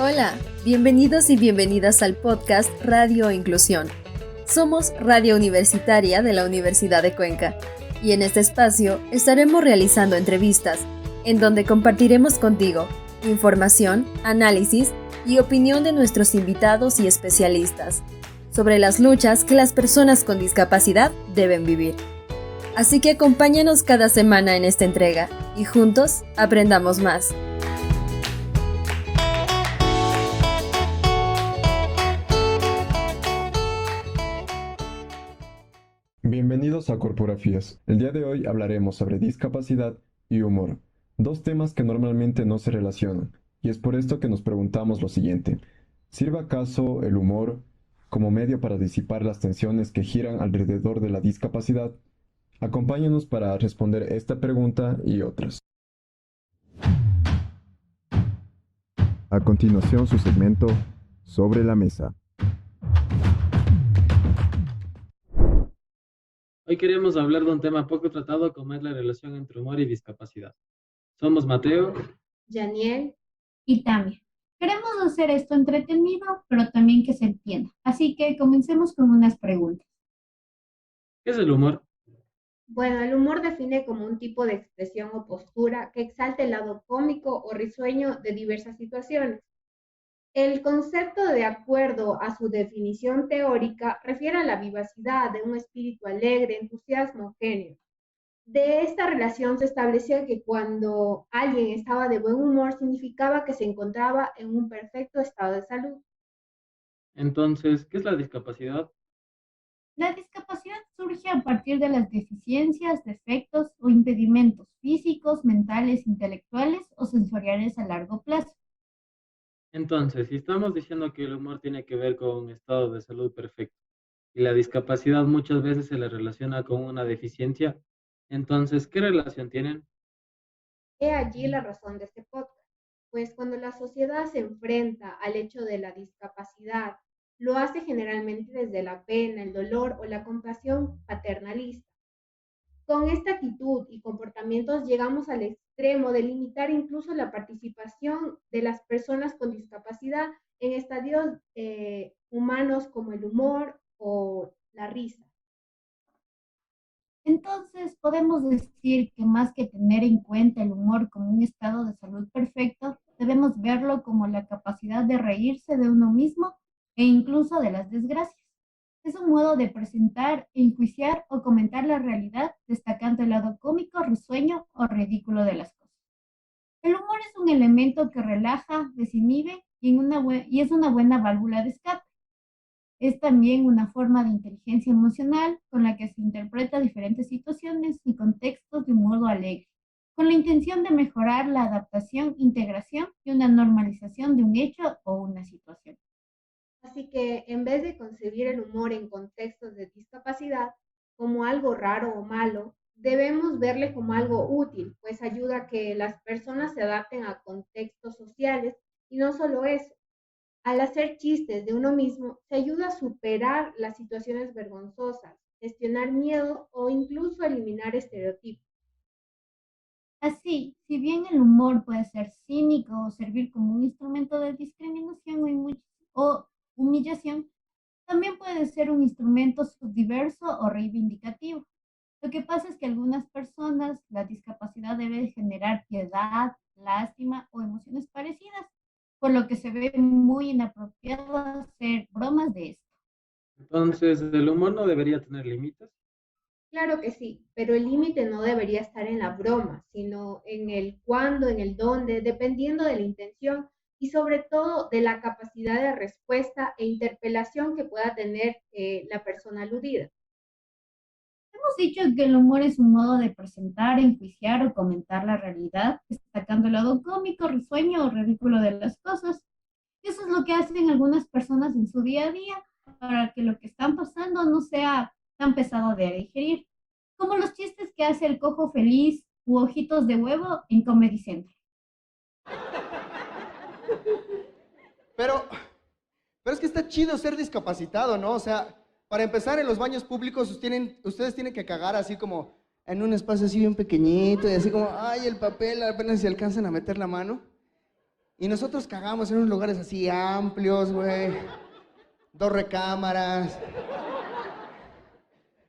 Hola, bienvenidos y bienvenidas al podcast Radio Inclusión. Somos Radio Universitaria de la Universidad de Cuenca y en este espacio estaremos realizando entrevistas en donde compartiremos contigo información, análisis y opinión de nuestros invitados y especialistas sobre las luchas que las personas con discapacidad deben vivir. Así que acompáñanos cada semana en esta entrega y juntos aprendamos más. Bienvenidos a Corporafías. El día de hoy hablaremos sobre discapacidad y humor, dos temas que normalmente no se relacionan, y es por esto que nos preguntamos lo siguiente: ¿sirve acaso el humor como medio para disipar las tensiones que giran alrededor de la discapacidad? Acompáñanos para responder esta pregunta y otras. A continuación, su segmento Sobre la Mesa. Hoy queremos hablar de un tema poco tratado como es la relación entre humor y discapacidad. Somos Mateo, Yaniel y Tamia. Queremos hacer esto entretenido, pero también que se entienda. Así que comencemos con unas preguntas. ¿qué es el humor? Bueno, el humor define como un tipo de expresión o postura que exalta el lado cómico o risueño de diversas situaciones. El concepto, de acuerdo a su definición teórica, refiere a la vivacidad de un espíritu alegre, entusiasmo, genio. De esta relación se estableció que cuando alguien estaba de buen humor significaba que se encontraba en un perfecto estado de salud. Entonces, ¿qué es la discapacidad? La discapacidad surge a partir de las deficiencias, defectos o impedimentos físicos, mentales, intelectuales o sensoriales a largo plazo. Entonces, si estamos diciendo que el humor tiene que ver con un estado de salud perfecto y la discapacidad muchas veces se le relaciona con una deficiencia, entonces, ¿qué relación tienen? He allí la razón de este podcast, pues cuando la sociedad se enfrenta al hecho de la discapacidad, lo hace generalmente desde la pena, el dolor o la compasión paternalista. Con esta actitud y comportamientos llegamos al extremo de limitar incluso la participación de las personas con discapacidad en estadios humanos como el humor o la risa. Entonces, podemos decir que más que tener en cuenta el humor como un estado de salud perfecto, debemos verlo como la capacidad de reírse de uno mismo e incluso de las desgracias. Es un modo de presentar, enjuiciar o comentar la realidad, destacando el lado cómico, risueño o ridículo de las cosas. El humor es un elemento que relaja, desinhibe y es una buena válvula de escape. Es también una forma de inteligencia emocional con la que se interpreta diferentes situaciones y contextos de un modo alegre, con la intención de mejorar la adaptación, integración y una normalización de un hecho o una situación. Así que en vez de concebir el humor en contextos de discapacidad como algo raro o malo, debemos verle como algo útil, pues ayuda a que las personas se adapten a contextos sociales y no solo eso. Al hacer chistes de uno mismo, se ayuda a superar las situaciones vergonzosas, gestionar miedo o incluso eliminar estereotipos. Así, si bien el humor puede ser cínico o servir como un instrumento de discriminación o humillación, también puede ser un instrumento subdiverso o reivindicativo. Lo que pasa es que algunas personas la discapacidad debe generar piedad, lástima o emociones parecidas, por lo que se ve muy inapropiado hacer bromas de esto. Entonces, ¿el humor no debería tener límites? Claro que sí, pero el límite no debería estar en la broma, sino en el cuándo, en el dónde, dependiendo de la intención y sobre todo de la capacidad de respuesta e interpelación que pueda tener la persona aludida. Hemos dicho que el humor es un modo de presentar, enjuiciar o comentar la realidad, destacando el lado cómico, risueño o ridículo de las cosas. Y eso es lo que hacen algunas personas en su día a día para que lo que están pasando no sea tan pesado de digerir, como los chistes que hace el cojo feliz u ojitos de huevo en Comedy Central. Pero, pero es que está chido ser discapacitado, ¿no? O sea, para empezar, en los baños públicos ustedes tienen que cagar así como en un espacio así bien pequeñito y así como, ay, el papel, apenas se alcanzan a meter la mano. Y nosotros cagamos en unos lugares así amplios, güey. 2 recámaras.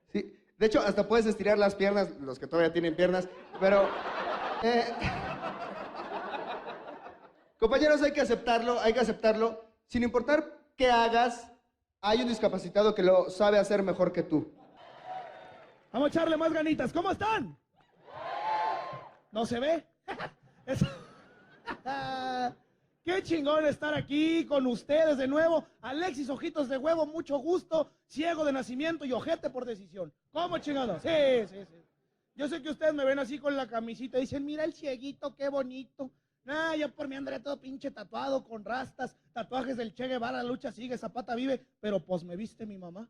Sí. De hecho, hasta puedes estirar las piernas, los que todavía tienen piernas, pero... eh, compañeros, hay que aceptarlo, hay que aceptarlo. Sin importar qué hagas, hay un discapacitado que lo sabe hacer mejor que tú. Vamos a echarle más ganitas. ¿Cómo están? ¿No se ve? Es- Qué chingón estar aquí con ustedes de nuevo. Alexis Ojitos de Huevo, mucho gusto. Ciego de nacimiento y ojete por decisión. ¿Cómo chingados? Sí, sí, sí. Yo sé que ustedes me ven así con la camisita y dicen, mira el cieguito, qué bonito. Nah, yo por mí andaré todo pinche tatuado, con rastas, tatuajes del Che Guevara, lucha sigue, Zapata vive, pero pues me viste mi mamá.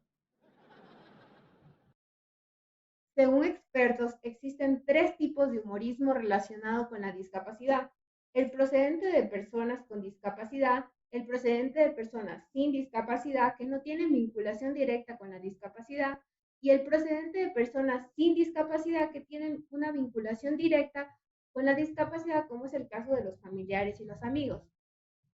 Según expertos, existen 3 tipos de humorismo relacionado con la discapacidad: el procedente de personas con discapacidad, el procedente de personas sin discapacidad que no tienen vinculación directa con la discapacidad y el procedente de personas sin discapacidad que tienen una vinculación directa con la discapacidad, como es el caso de los familiares y los amigos,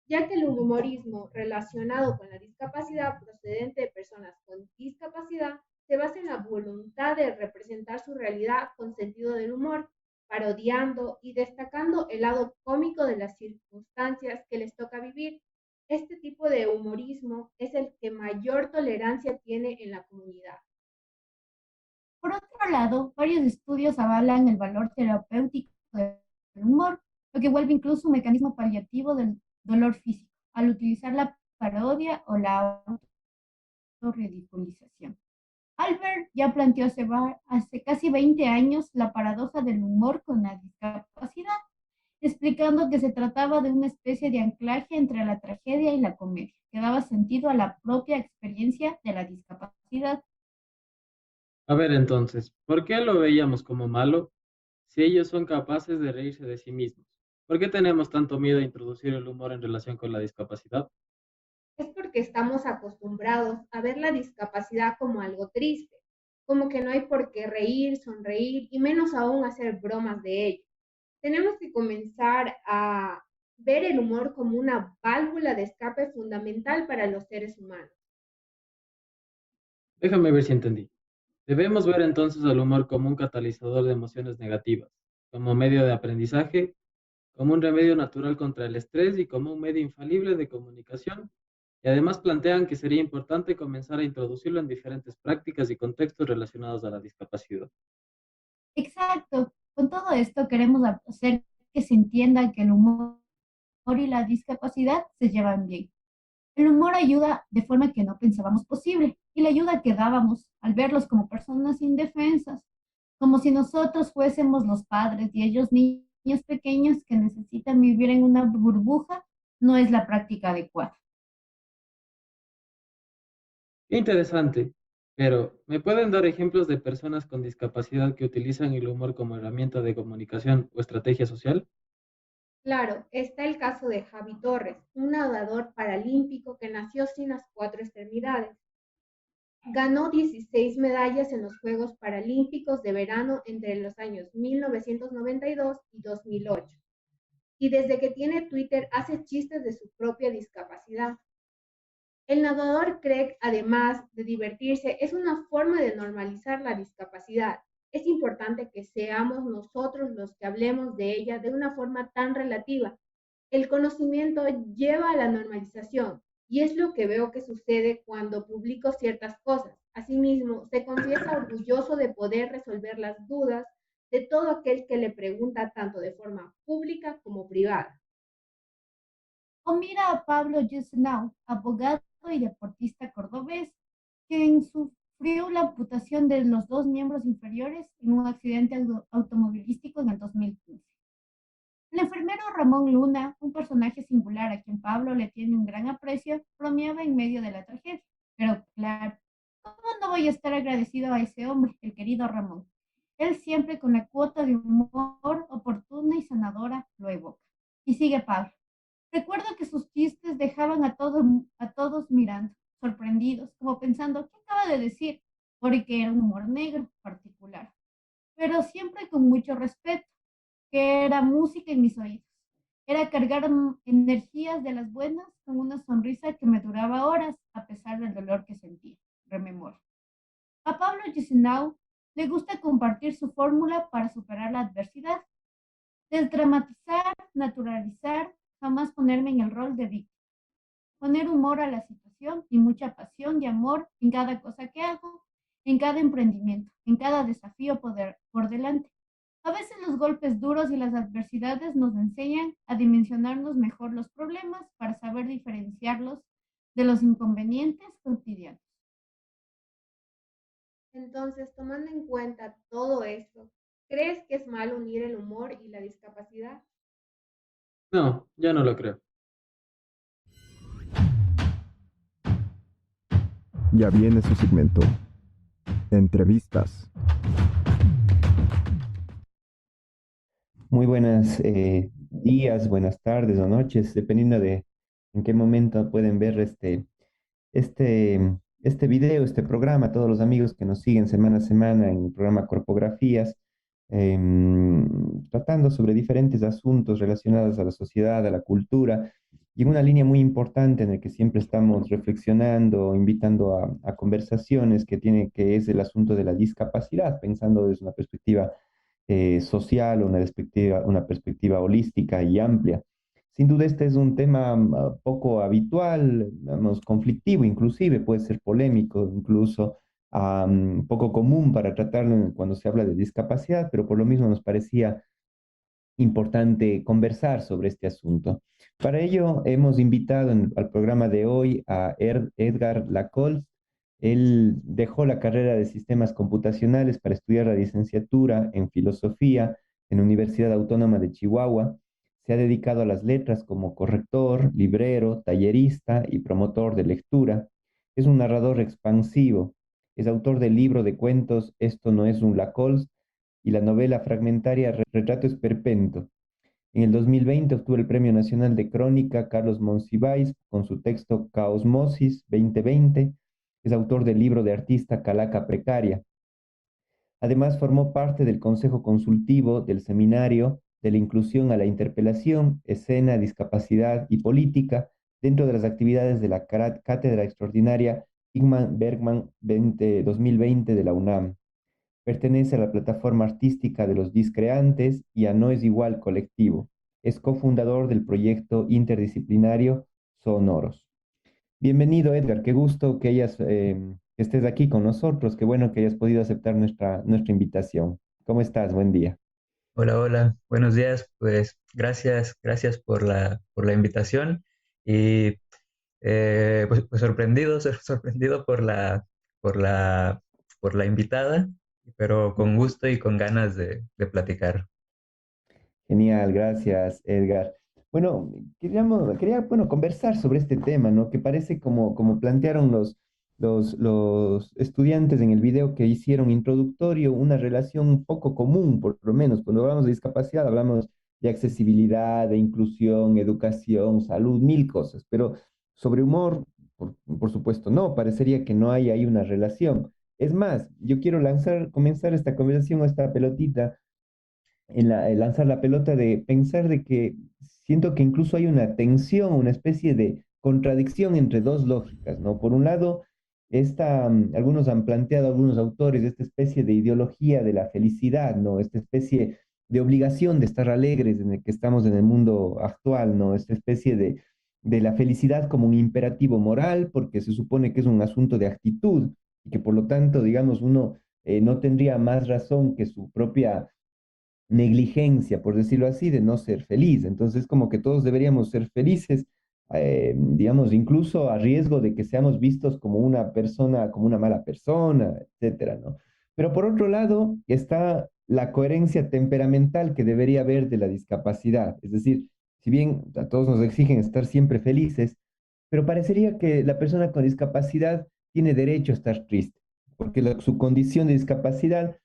ya que el humorismo relacionado con la discapacidad procedente de personas con discapacidad se basa en la voluntad de representar su realidad con sentido del humor, parodiando y destacando el lado cómico de las circunstancias que les toca vivir. Este tipo de humorismo es el que mayor tolerancia tiene en la comunidad. Por otro lado, varios estudios avalan el valor terapéutico del humor, lo que vuelve incluso un mecanismo paliativo del dolor físico, al utilizar la parodia o la autorridiculización. Albert ya planteó hace casi 20 años la paradoja del humor con la discapacidad, explicando que se trataba de una especie de anclaje entre la tragedia y la comedia, que daba sentido a la propia experiencia de la discapacidad. A ver entonces, ¿por qué lo veíamos como malo si ellos son capaces de reírse de sí mismos? ¿Por qué tenemos tanto miedo a introducir el humor en relación con la discapacidad? Es porque estamos acostumbrados a ver la discapacidad como algo triste, como que no hay por qué reír, sonreír y menos aún hacer bromas de ello. Tenemos que comenzar a ver el humor como una válvula de escape fundamental para los seres humanos. Déjame ver si entendí. Debemos ver entonces al humor como un catalizador de emociones negativas, como medio de aprendizaje, como un remedio natural contra el estrés y como un medio infalible de comunicación. Y además plantean que sería importante comenzar a introducirlo en diferentes prácticas y contextos relacionados a la discapacidad. Exacto. Con todo esto queremos hacer que se entienda que el humor y la discapacidad se llevan bien. El humor ayuda de forma que no pensábamos posible y la ayuda que dábamos al verlos como personas indefensas, como si nosotros fuésemos los padres y ellos niños pequeños que necesitan vivir en una burbuja, no es la práctica adecuada. Qué interesante, pero ¿me pueden dar ejemplos de personas con discapacidad que utilizan el humor como herramienta de comunicación o estrategia social? Claro, está el caso de Javi Torres, un nadador paralímpico que nació sin las 4 extremidades. Ganó 16 medallas en los Juegos Paralímpicos de Verano entre los años 1992 y 2008. Y desde que tiene Twitter hace chistes de su propia discapacidad. El nadador cree, además de divertirse, es una forma de normalizar la discapacidad. Es importante que seamos nosotros los que hablemos de ella de una forma tan relativa. El conocimiento lleva a la normalización y es lo que veo que sucede cuando publico ciertas cosas. Asimismo, se confiesa orgulloso de poder resolver las dudas de todo aquel que le pregunta tanto de forma pública como privada. O mira a Pablo Yesnau, abogado y deportista cordobés, quien sufrió la amputación de los 2 miembros inferiores en un accidente automovilístico en el 2015. El enfermero Ramón Luna, un personaje singular a quien Pablo le tiene un gran aprecio, bromeaba en medio de la tragedia. Pero claro, ¿cómo no voy a estar agradecido a ese hombre, el querido Ramón? Él siempre con la cuota de humor oportuna y sanadora lo evoca. Y sigue Pablo. Recuerdo que sus chistes dejaban a todos mirando, sorprendidos, como pensando, ¿qué acaba de decir? Porque era un humor negro particular, pero siempre con mucho respeto, que era música en mis oídos. Era cargar energías de las buenas con una sonrisa que me duraba horas a pesar del dolor que sentía. Rememoro. A Pablo Gisinau le gusta compartir su fórmula para superar la adversidad. Desdramatizar, naturalizar, jamás ponerme en el rol de víctima. Poner humor a la situación y mucha pasión y amor en cada cosa que hago, en cada emprendimiento, en cada desafío por delante. A veces los golpes duros y las adversidades nos enseñan a dimensionarnos mejor los problemas para saber diferenciarlos de los inconvenientes cotidianos. Entonces, tomando en cuenta todo esto, ¿crees que es mal unir el humor y la discapacidad? No, ya no lo creo. Ya viene su segmento. Entrevistas. Muy buenos días, buenas tardes o noches, dependiendo de en qué momento pueden ver este video, este programa, todos los amigos que nos siguen semana a semana en el programa Corpografías, tratando sobre diferentes asuntos relacionados a la sociedad, a la cultura, y en una línea muy importante en la que siempre estamos reflexionando, invitando a conversaciones que es el asunto de la discapacidad, pensando desde una perspectiva social, una perspectiva holística y amplia. Sin duda este es un tema poco habitual, vamos, conflictivo inclusive, puede ser polémico, incluso poco común para tratarlo cuando se habla de discapacidad, pero por lo mismo nos parecía importante conversar sobre este asunto. Para ello hemos invitado al programa de hoy a Edgar Lacoste. Él dejó la carrera de sistemas computacionales para estudiar la licenciatura en filosofía en la Universidad Autónoma de Chihuahua. Se ha dedicado a las letras como corrector, librero, tallerista y promotor de lectura. Es un narrador expansivo. Es autor del libro de cuentos Esto no es un Lacoste y la novela fragmentaria Retrato Esperpento. En el 2020 obtuvo el Premio Nacional de Crónica Carlos Monsiváis con su texto Caosmosis 2020. Es autor del libro de artista Calaca Precaria. Además, formó parte del Consejo Consultivo del Seminario de la Inclusión a la Interpelación, Escena, Discapacidad y Política dentro de las actividades de la Cátedra Extraordinaria Ingmar Bergman 2020 de la UNAM. Pertenece a la plataforma artística de los discreantes y a No es Igual Colectivo. Es cofundador del proyecto interdisciplinario Sonoros. Bienvenido, Edgar. Qué gusto que estés aquí con nosotros. Qué bueno que hayas podido aceptar nuestra invitación. ¿Cómo estás? Buen día. Hola, hola, buenos días. Pues gracias por la invitación y pues sorprendido, sorprendido por la, por la invitada, pero con gusto y con ganas de platicar. Genial, gracias, Edgar. Bueno, quería conversar sobre este tema, ¿no? Que parece como plantearon los estudiantes en el video que hicieron introductorio, una relación poco común, por lo menos. Cuando hablamos de discapacidad, hablamos de accesibilidad, de inclusión, educación, salud, mil cosas, pero sobre humor, por supuesto, no, parecería que no hay ahí una relación. Es más, yo quiero comenzar esta conversación o esta pelotita en lanzar la pelota de pensar de que siento que incluso hay una tensión, una especie de contradicción entre dos lógicas, ¿no? Por un lado, algunos han planteado, algunos autores, esta especie de ideología de la felicidad, ¿no? Esta especie de obligación de estar alegres en el que estamos en el mundo actual, ¿no? Esta especie de la felicidad como un imperativo moral, porque se supone que es un asunto de actitud y que por lo tanto, digamos, uno no tendría más razón que su propia negligencia, por decirlo así, de no ser feliz. Entonces, como que todos deberíamos ser felices, digamos, incluso a riesgo de que seamos vistos como una persona, como una mala persona, etcétera, ¿no? Pero por otro lado está la coherencia temperamental que debería haber de la discapacidad. Es decir, si bien a todos nos exigen estar siempre felices, pero parecería que la persona con discapacidad tiene derecho a estar triste, porque su condición de discapacidad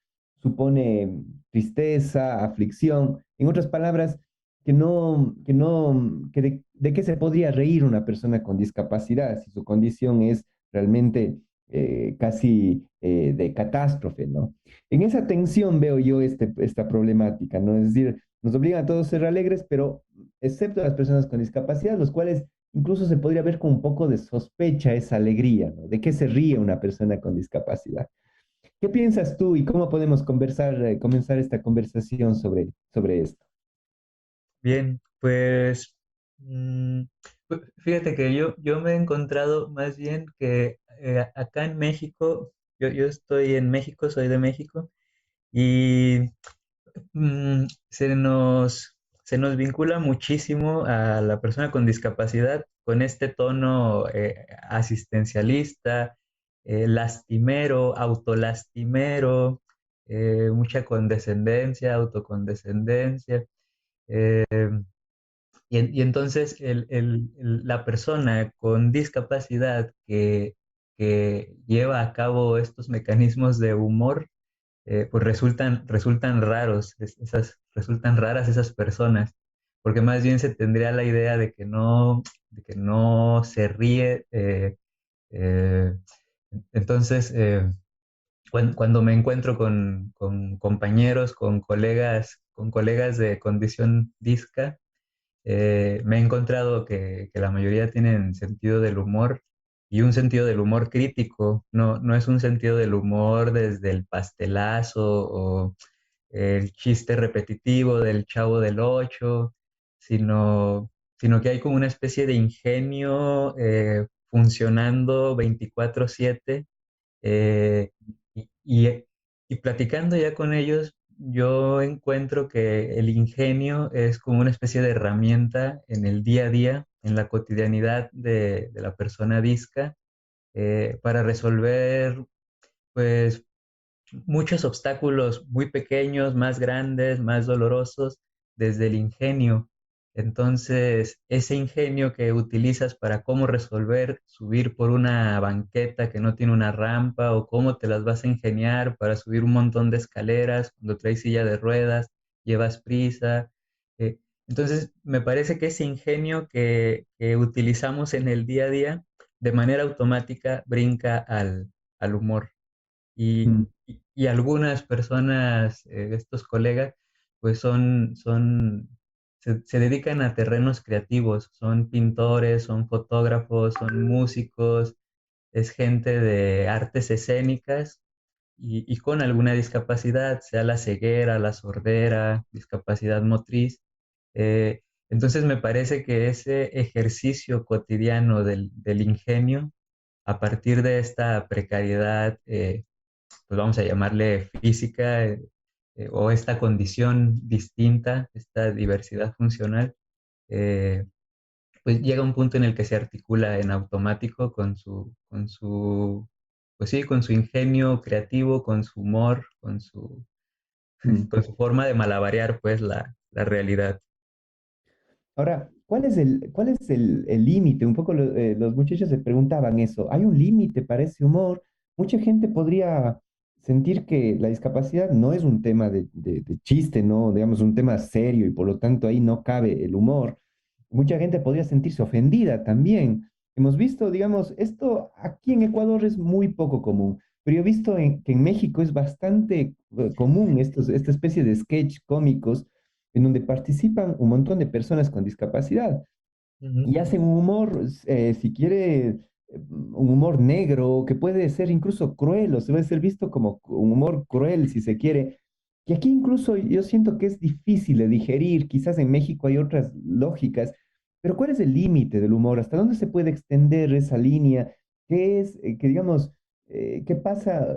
supone tristeza, aflicción, en otras palabras, de qué se podría reír una persona con discapacidad si su condición es realmente casi de catástrofe, ¿no? En esa tensión veo yo esta problemática, ¿no? Es decir, nos obligan a todos a ser alegres, pero excepto las personas con discapacidad, los cuales incluso se podría ver con un poco de sospecha esa alegría, ¿no? ¿De qué se ríe una persona con discapacidad? ¿Qué piensas tú y cómo podemos comenzar esta conversación sobre esto? Bien, pues fíjate que yo me he encontrado más bien que acá en México, yo estoy en México, soy de México, y mm, se nos, se nos vincula muchísimo a la persona con discapacidad con este tono asistencialista, lastimero, autolastimero, mucha condescendencia, autocondescendencia. eh, y entonces la persona con discapacidad que lleva a cabo estos mecanismos de humor, pues resultan raros, resultan raras esas personas, porque más bien se tendría la idea de que no se ríe. Eh, entonces, cuando me encuentro con compañeros, con colegas de condición disca, me he encontrado que la mayoría tienen sentido del humor y un sentido del humor crítico. No es un sentido del humor desde el pastelazo o el chiste repetitivo del Chavo del Ocho, sino que hay como una especie de ingenio funcionando 24/7, eh, y, y- y platicando ya con ellos, yo encuentro que el ingenio es como una especie de herramienta en el día a día, en la cotidianidad de la persona disca, para resolver pues muchos obstáculos muy pequeños, más grandes, más dolorosos, desde el ingenio. Entonces, ese ingenio que utilizas para cómo resolver subir por una banqueta que no tiene una rampa o cómo te las vas a ingeniar para subir un montón de escaleras cuando traes silla de ruedas, llevas prisa. eh, entonces, me parece que ese ingenio que utilizamos en el día a día, de manera automática, brinca al humor. Mm. Y algunas personas, estos colegas, pues se dedican a terrenos creativos, son pintores, son fotógrafos, son músicos, es gente de artes escénicas y con alguna discapacidad, sea la ceguera, la sordera, discapacidad motriz. Entonces me parece que ese ejercicio cotidiano del ingenio, a partir de esta precariedad, pues vamos a llamarle física, o esta condición distinta, esta diversidad funcional, eh, pues llega un punto en el que se articula en automático pues sí, con su ingenio creativo, con su humor, Mm. con su forma de malabarear, pues, la realidad. Ahora, ¿cuál es el límite? Un poco los muchachos se preguntaban eso. ¿Hay un límite para ese humor? Mucha gente podría sentir que la discapacidad no es un tema de chiste, ¿no? Digamos, un tema serio y por lo tanto ahí no cabe el humor. Mucha gente podría sentirse ofendida también. Hemos visto, digamos, esto aquí en Ecuador es muy poco común, pero yo he visto que en México es bastante común esta especie de sketch cómicos en donde participan un montón de personas con discapacidad Ujú. y hacen un humor, si quiere, un humor negro, que puede ser incluso cruel, o se puede ser visto como un humor cruel, si se quiere. Y aquí incluso yo siento que es difícil de digerir, quizás en México hay otras lógicas, pero ¿cuál es el límite del humor? ¿Hasta dónde se puede extender esa línea? ¿Qué es, que digamos, qué pasa?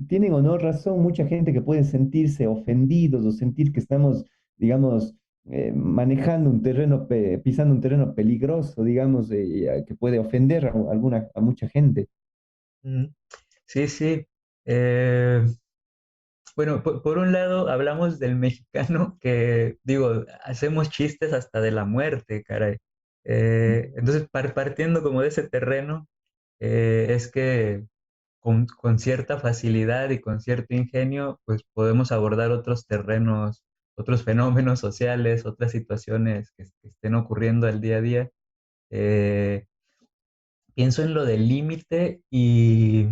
Tienen o no razón mucha gente que puede sentirse ofendidos o sentir que estamos, digamos, manejando un terreno, pisando un terreno peligroso, digamos, que puede ofender a mucha gente. Mm. Sí, sí. Eh, bueno, por un lado hablamos del mexicano que, digo, hacemos chistes hasta de la muerte, caray. Entonces, partiendo como de ese terreno, es que con cierta facilidad y con cierto ingenio, pues podemos abordar otros terrenos, otros fenómenos sociales, otras situaciones que estén ocurriendo al día a día. Eh, Pienso en lo del límite y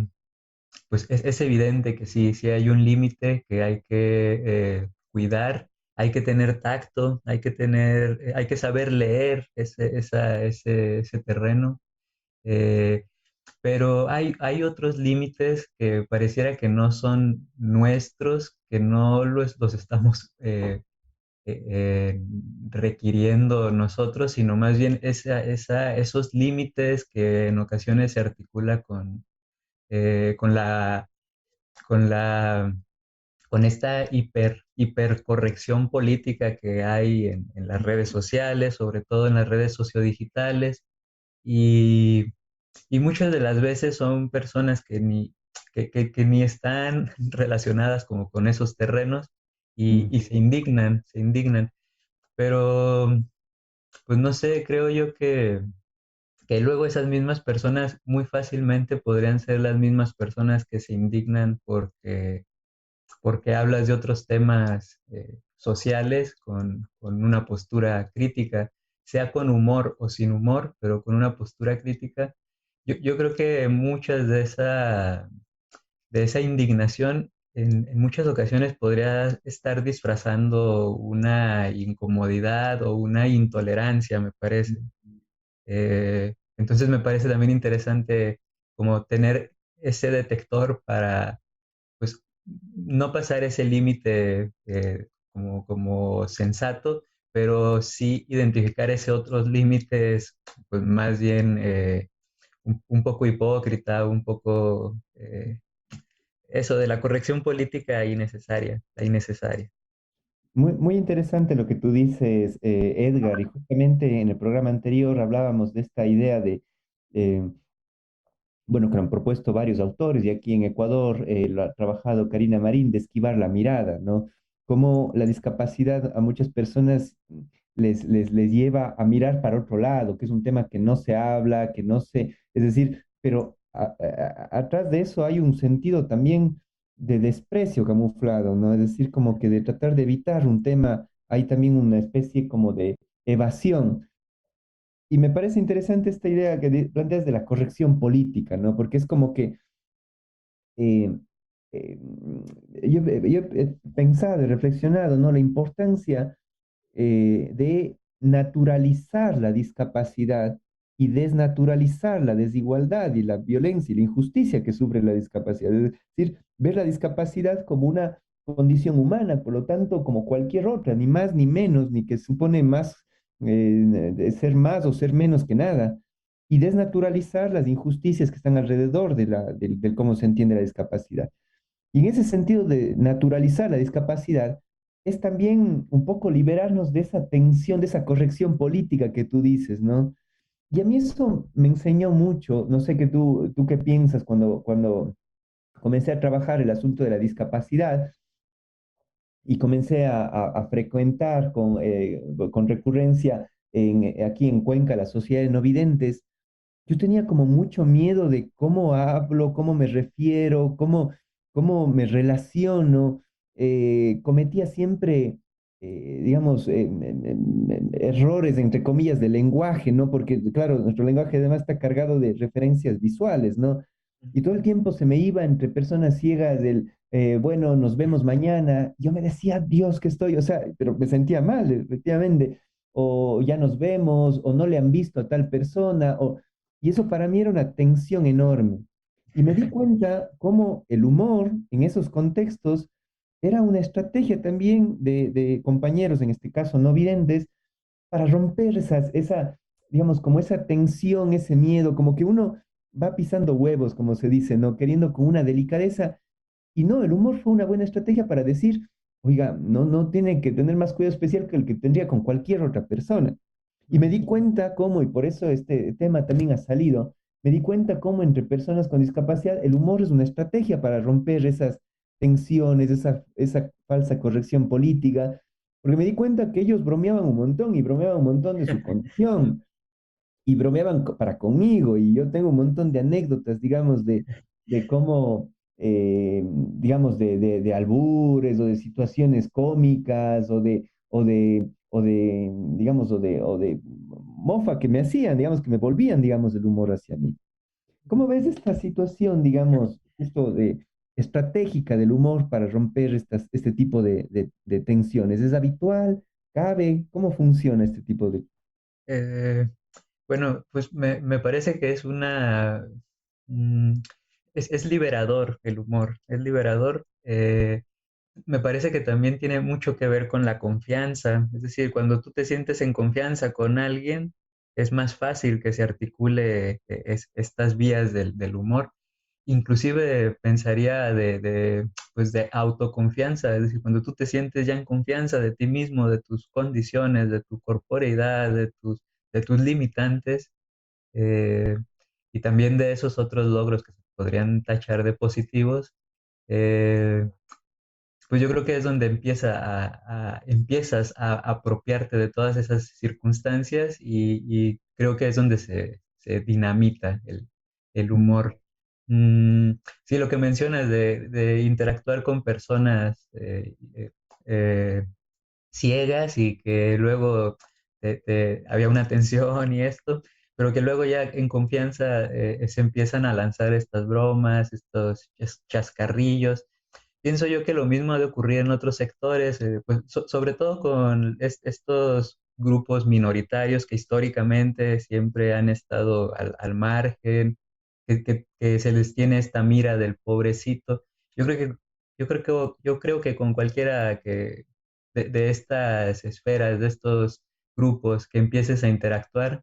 pues es evidente que sí hay un límite que hay que cuidar hay que tener tacto, hay que saber leer ese terreno. eh, pero hay otros límites que pareciera que no son nuestros, que no los estamos eh, eh, requiriendo nosotros, sino más bien esos límites que en ocasiones se articula con con la, con esta hipercorrección política que hay en las redes sociales, sobre todo en las redes sociodigitales, y, y muchas de las veces son personas que ni están relacionadas como con esos terrenos y se indignan, pero pues no sé, creo yo que luego esas mismas personas muy fácilmente podrían ser las mismas personas que se indignan porque hablas de otros temas sociales con una postura crítica, sea con humor o sin humor, pero con una postura crítica. Yo creo que muchas de esa indignación en muchas ocasiones podría estar disfrazando una incomodidad o una intolerancia, me parece. Entonces me parece también interesante como tener ese detector para pues no pasar ese límite como sensato, pero sí identificar ese otros límites, pues más bien un poco hipócrita, un poco eso de la corrección política innecesaria, la innecesaria. Muy interesante lo que tú dices, Edgar, y justamente en el programa anterior hablábamos de esta idea de, eh, bueno, que han propuesto varios autores, y aquí en Ecuador lo ha trabajado Karina Marín, de esquivar la mirada, ¿no? Cómo la discapacidad a muchas personas les lleva a mirar para otro lado, que es un tema que no se habla, que no se, es decir, pero atrás de eso hay un sentido también de desprecio camuflado, ¿no? Es decir, como que de tratar de evitar un tema, hay también una especie como de evasión. Y me parece interesante esta idea que planteas de la corrección política, ¿no? Porque es como que eh, eh, yo he pensado y reflexionado, ¿no? La importancia de naturalizar la discapacidad y desnaturalizar la desigualdad y la violencia y la injusticia que sufre la discapacidad. Es decir, ver la discapacidad como una condición humana, por lo tanto, como cualquier otra, ni más ni menos, ni que supone más, de ser más o ser menos que nada, y desnaturalizar las injusticias que están alrededor del cómo se entiende la discapacidad. Y en ese sentido de naturalizar la discapacidad, es también un poco liberarnos de esa tensión, de esa corrección política que tú dices, ¿no? Y a mí eso me enseñó mucho, no sé qué tú qué piensas cuando comencé a trabajar el asunto de la discapacidad y comencé a frecuentar con recurrencia aquí en Cuenca la sociedad de no videntes. Yo tenía como mucho miedo de cómo hablo, cómo me refiero, cómo me relaciono. Cometía siempre, digamos, errores, entre comillas, de lenguaje, ¿no? Porque, claro, nuestro lenguaje además está cargado de referencias visuales, ¿no? Y todo el tiempo se me iba entre personas ciegas bueno, nos vemos mañana. Yo me decía, Dios, que estoy, o sea, pero me sentía mal, efectivamente. O ya nos vemos, o no le han visto a tal persona, y eso para mí era una tensión enorme. Y me di cuenta cómo el humor en esos contextos era una estrategia también de compañeros, en este caso no videntes, para romper digamos, como esa tensión, ese miedo, como que uno va pisando huevos, como se dice, ¿no? Queriendo con una delicadeza. Y no, el humor fue una buena estrategia para decir, oiga, no tiene que tener más cuidado especial que el que tendría con cualquier otra persona. Y me di cuenta cómo, y por eso este tema también ha salido, me di cuenta cómo entre personas con discapacidad el humor es una estrategia para romper esas tensiones, esa falsa corrección política, porque me di cuenta que ellos bromeaban un montón y bromeaban un montón de su condición y bromeaban para conmigo y yo tengo un montón de anécdotas, digamos, de cómo, digamos, de albures o de situaciones cómicas digamos, o de mofa que me hacían, digamos, que me volvían, digamos, el humor hacia mí. ¿Cómo ves esta situación, digamos, justo estratégica del humor para romper este tipo de tensiones? ¿Es habitual? ¿Cabe? ¿Cómo funciona este tipo de... Eh, bueno, pues me parece que es mm, es liberador el humor, es liberador. Me parece que también tiene mucho que ver con la confianza, es decir, cuando tú te sientes en confianza con alguien, es más fácil que se articule estas vías del humor. Inclusive pensaría pues de autoconfianza, es decir, cuando tú te sientes ya en confianza de ti mismo, de tus condiciones, de tu corporeidad, de tus limitantes, eh, y también de esos otros logros que se podrían tachar de positivos, eh, pues yo creo que es donde empiezas a apropiarte de todas esas circunstancias y creo que es donde se dinamita el humor. Sí, lo que mencionas de interactuar con personas eh, ciegas y que luego había una tensión y esto, pero que luego ya en confianza se empiezan a lanzar estas bromas, estos chascarrillos. Pienso yo que lo mismo ha de ocurrir en otros sectores, pues, sobre todo con estos grupos minoritarios que históricamente siempre han estado al margen, que se les tiene esta mira del pobrecito. Yo creo que, yo creo que con cualquiera de estas esferas, de estos grupos que empieces a interactuar,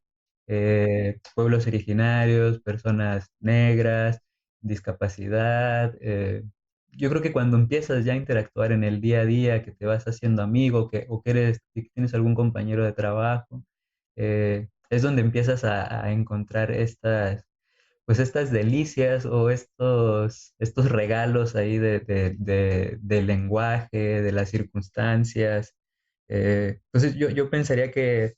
pueblos originarios, personas negras, discapacidad, yo creo que cuando empiezas ya a interactuar en el día a día, que te vas haciendo amigo, o que tienes algún compañero de trabajo, es donde empiezas a encontrar pues estas delicias o estos regalos ahí del lenguaje, de las circunstancias. Entonces yo pensaría que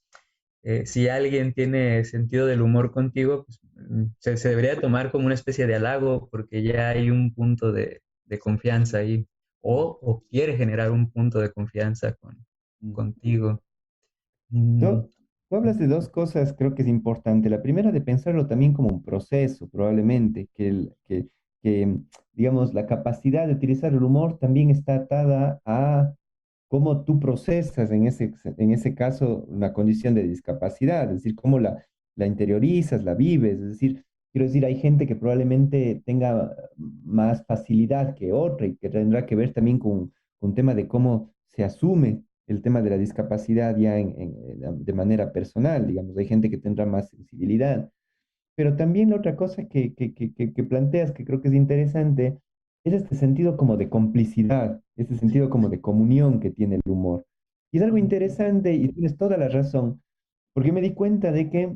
si alguien tiene sentido del humor contigo, pues, se debería tomar como una especie de halago porque ya hay un punto de confianza ahí o quiere generar un punto de confianza contigo. Mm, Tú, tú hablas de dos cosas, creo que es importante. La primera, de pensarlo también como un proceso, probablemente, que, digamos, la capacidad de utilizar el humor también está atada a cómo tú procesas en ese caso una condición de discapacidad, es decir, cómo la interiorizas, la vives, es decir, quiero decir, hay gente que probablemente tenga más facilidad que otra y que tendrá que ver también con un tema de cómo se asume el tema de la discapacidad ya de manera personal, digamos, hay gente que tendrá más sensibilidad. Pero también la otra cosa que planteas, que creo que es interesante, es este sentido como de complicidad, este sentido como de comunión que tiene el humor. Y es algo interesante y tienes toda la razón, porque me di cuenta de que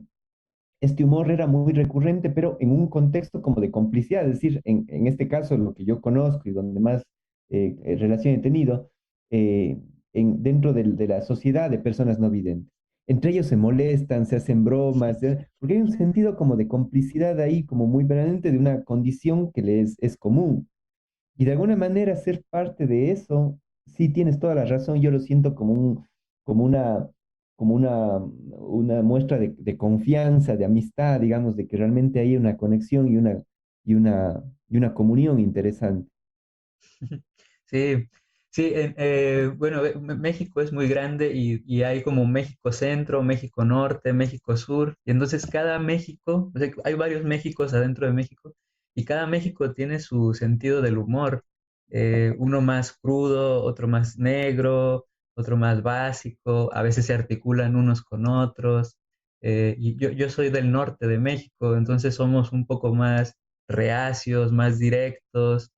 este humor era muy recurrente, pero en un contexto como de complicidad, es decir, en este caso, lo que yo conozco y donde más relación he tenido, eh, dentro de la sociedad de personas no videntes. Entre ellos se molestan, se hacen bromas, porque hay un sentido como de complicidad ahí, como muy permanente de una condición que les es común. Y de alguna manera ser parte de eso, sí tienes toda la razón, yo lo siento como una, una muestra de confianza, de amistad, digamos, de que realmente hay una conexión y una comunión interesante. Sí, sí, bueno, México es muy grande y hay como México Centro, México Norte, México Sur, y entonces cada México, o sea, hay varios Méxicos adentro de México, y cada México tiene su sentido del humor, uno más crudo, otro más negro, otro más básico, a veces se articulan unos con otros, y yo soy del norte de México, entonces somos un poco más reacios, más directos,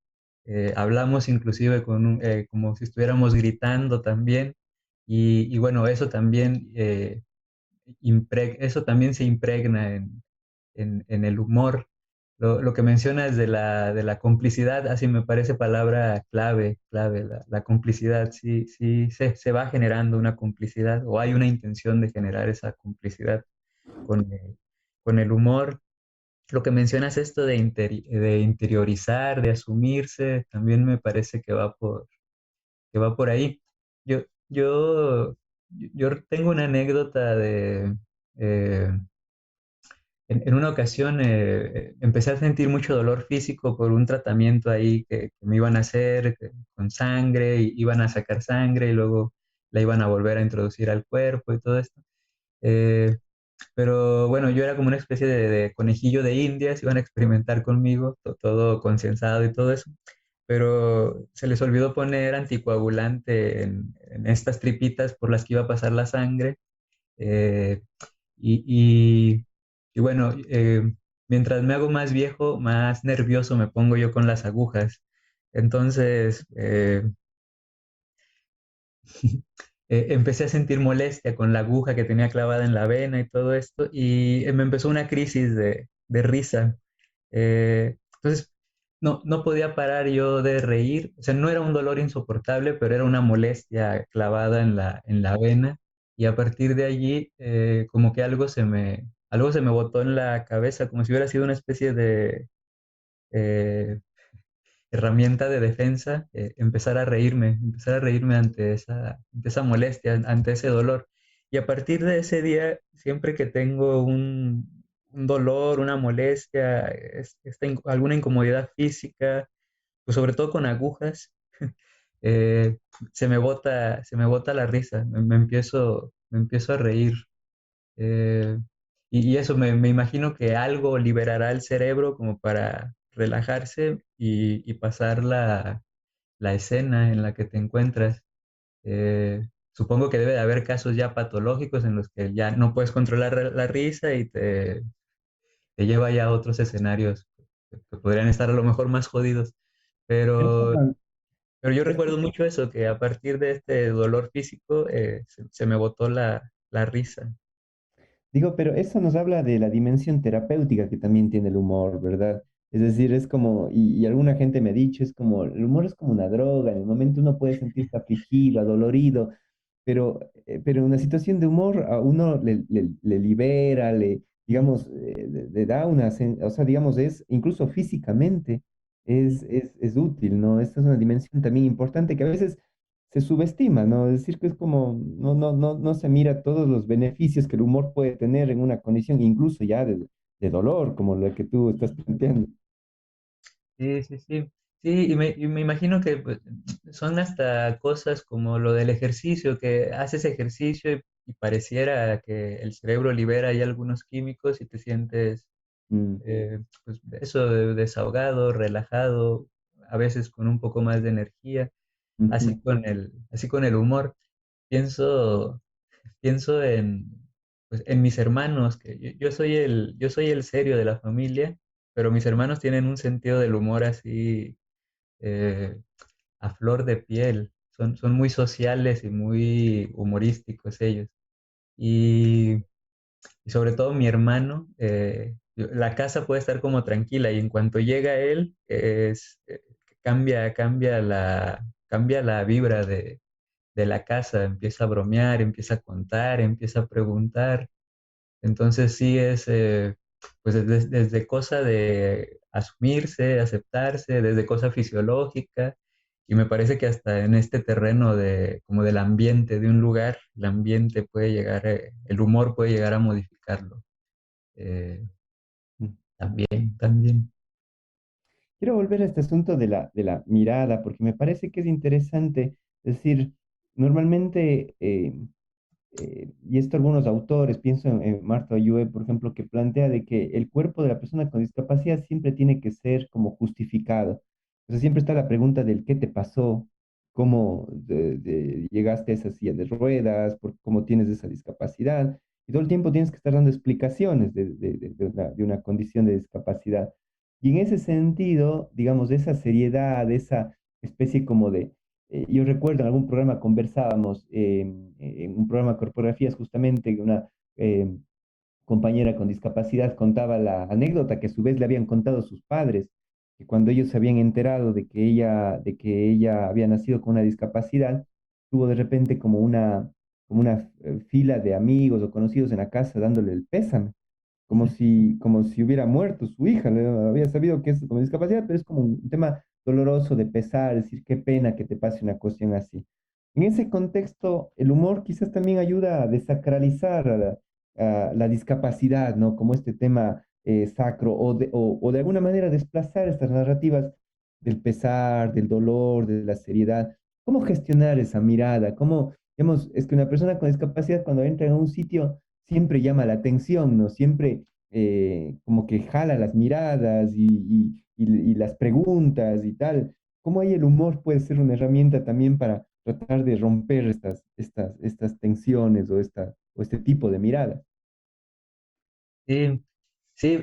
hablamos inclusive como si estuviéramos gritando también, y bueno, eso también, eso también se impregna en el humor. Lo que mencionas de la complicidad, así me parece palabra clave, la complicidad, sí, sí, se va generando una complicidad o hay una intención de generar esa complicidad con el humor. Lo que mencionas esto de interiorizar, de asumirse, también me parece que va por ahí. Yo, yo, yo tengo una anécdota eh, en una ocasión empecé a sentir mucho dolor físico por un tratamiento ahí que me iban a hacer con sangre, y iban a sacar sangre y luego la iban a volver a introducir al cuerpo y todo esto. Eh, pero bueno, yo era como una especie de conejillo de Indias, iban a experimentar conmigo, todo concienzado y todo eso, pero se les olvidó poner anticoagulante en estas tripitas por las que iba a pasar la sangre. eh, y, y- y bueno, mientras me hago más viejo, más nervioso me pongo yo con las agujas. Entonces, empecé a sentir molestia con la aguja que tenía clavada en la vena y todo esto, y me empezó una crisis de risa. Entonces, no podía parar yo de reír. O sea, no era un dolor insoportable, pero era una molestia clavada en la vena. Y a partir de allí, como que algo se me botó en la cabeza, como si hubiera sido una especie de eh, herramienta de defensa, empezar a reírme ante esa molestia, ante ese dolor. Y a partir de ese día, siempre que tengo un dolor, una molestia, alguna incomodidad física, pues sobre todo con agujas, eh, se me bota la risa, me empiezo a reír. Eh, y eso, me imagino que algo liberará el cerebro como para relajarse y pasar la escena en la que te encuentras. Supongo que debe de haber casos ya patológicos en los que ya no puedes controlar la risa y te lleva ya a otros escenarios que podrían estar a lo mejor más jodidos. Pero, pero yo recuerdo mucho eso, que a partir de este dolor físico se me botó la risa. Digo, pero eso nos habla de la dimensión terapéutica que también tiene el humor, ¿verdad? Es decir, es como, y alguna gente me ha dicho, es como, el humor es como una droga, en el momento uno puede sentirse afligido, adolorido, pero en una situación de humor a uno le libera, digamos, le da o sea, digamos, es, incluso físicamente, es útil, ¿no? Esta es una dimensión también importante que a veces se subestima, ¿no? Es decir, que es como, no se mira todos los beneficios que el humor puede tener en una condición, incluso ya de dolor, como lo que tú estás planteando. Sí, sí, sí. Sí, y me imagino que pues, son hasta cosas como lo del ejercicio, que haces ejercicio y pareciera que el cerebro libera ahí algunos químicos y te sientes, Mm, pues, eso, desahogado, relajado, a veces con un poco más de energía, ujú. así con el humor. Pienso, pienso pues, en mis hermanos, que yo soy el serio de la familia, pero mis hermanos tienen un sentido del humor así, eh, a flor de piel. Son muy sociales y muy humorísticos ellos. Y, y sobre todo mi hermano, la casa puede estar como tranquila y en cuanto llega él, cambia la vibra de la casa, empieza a bromear, empieza a contar, empieza a preguntar. Entonces sí es, pues desde cosa de asumirse, aceptarse, desde cosa fisiológica, y me parece que hasta en este terreno de, como del ambiente de un lugar, el ambiente puede llegar, el humor puede llegar a modificarlo. eh, también. Quiero volver a este asunto de la mirada, porque me parece que es interesante. Es decir, normalmente, y esto algunos autores, pienso en Martha Ayue, por ejemplo, que plantea de que el cuerpo de la persona con discapacidad siempre tiene que ser como justificado. O sea, siempre está la pregunta del qué te pasó, cómo llegaste a esa silla de ruedas, cómo tienes esa discapacidad. Y todo el tiempo tienes que estar dando explicaciones de una condición de discapacidad. Y en ese sentido, digamos, de esa seriedad, de esa especie como de yo recuerdo en algún programa conversábamos, en un programa de corporafías, justamente, que una compañera con discapacidad contaba la anécdota que a su vez le habían contado sus padres, que cuando ellos se habían enterado de que ella había nacido con una discapacidad, tuvo de repente como una fila de amigos o conocidos en la casa dándole el pésame como si hubiera muerto su hija. Había sabido que es con discapacidad, pero es como un tema doloroso de pesar, decir qué pena que te pase una cuestión así. En ese contexto, el humor quizás también ayuda a desacralizar la discapacidad, ¿no? Como este tema sacro, o de alguna manera desplazar estas narrativas del pesar, del dolor, de la seriedad. ¿Cómo gestionar esa mirada? ¿Cómo, digamos, es que una persona con discapacidad cuando entra en un sitio siempre llama la atención, ¿no? Siempre como que jala las miradas y las preguntas y tal. ¿Cómo ahí el humor puede ser una herramienta también para tratar de romper estas tensiones o este tipo de miradas? Sí, sí,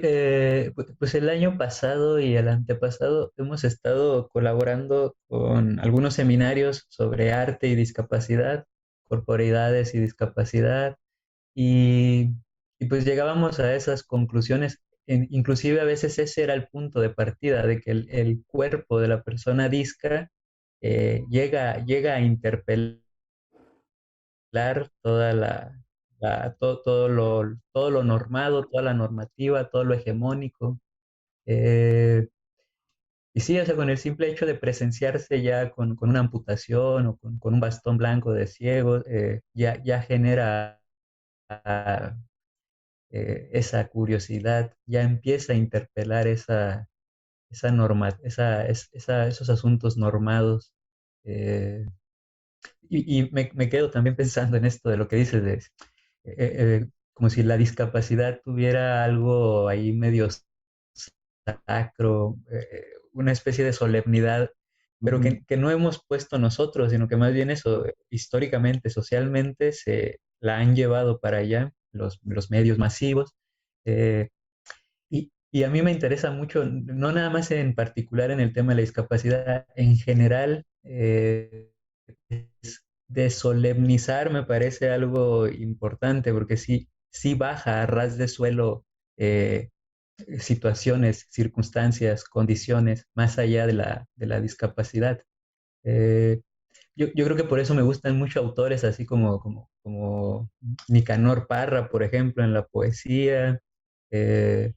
pues el año pasado y el antepasado hemos estado colaborando con algunos seminarios sobre arte y discapacidad, corporeidades y discapacidad, y, y pues llegábamos a esas conclusiones. Inclusive a veces ese era el punto de partida, de que el cuerpo de la persona disca llega a interpelar toda todo lo normado, toda la normativa, todo lo hegemónico. Eh, y sí, o sea, con el simple hecho de presenciarse ya con una amputación o con un bastón blanco de ciego, ya genera esa curiosidad, ya empieza a interpelar esa norma, esos asuntos normados. eh, y me quedo también pensando en esto de lo que dices, como si la discapacidad tuviera algo ahí medio sacro, una especie de solemnidad, pero Ujú. que no hemos puesto nosotros, sino que más bien eso, históricamente, socialmente, se la han llevado para allá los medios masivos. eh, y a mí me interesa mucho, no nada más en particular en el tema de la discapacidad, en general, de solemnizar me parece algo importante, porque sí baja a ras de suelo eh, situaciones, circunstancias, condiciones, más allá de la discapacidad. Eh, yo creo que por eso me gustan mucho autores así como Nicanor Parra, por ejemplo, en la poesía, eh,